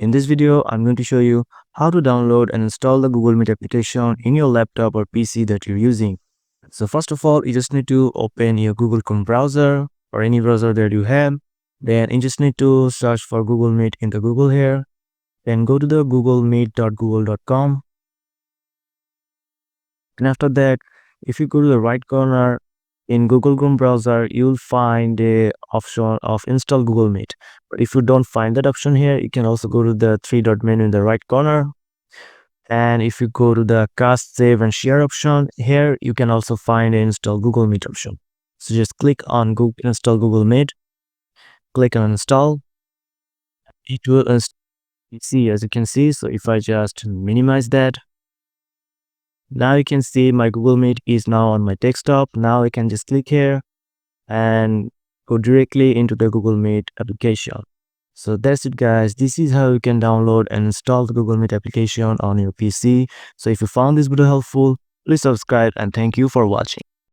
in this video, I'm going to show you how to download and install the Google Meet application in your laptop or PC that you're using. So first of all, you just need to open your Google Chrome browser or any browser that you have. Then you just need to search for Google Meet in the Google here. Then go to the googlemeet.google.com. And after that, if you go to the right corner in Google Chrome browser, you'll find the option of install Google Meet. But if you don't find that option here, you can also go to the three-dot menu in the right corner. And if you go to the cast, save and share option, here you can also find the install Google Meet option. So just click on Google install Google Meet, click on install. It will install PC, as you can see. So if I just minimize that, now you can see my Google Meet is now on my desktop. Now I can just click here and go directly into the Google Meet application. So that's it, guys. This is how you can download and install the Google Meet application on your PC. So if you found this video helpful, please subscribe and thank you for watching.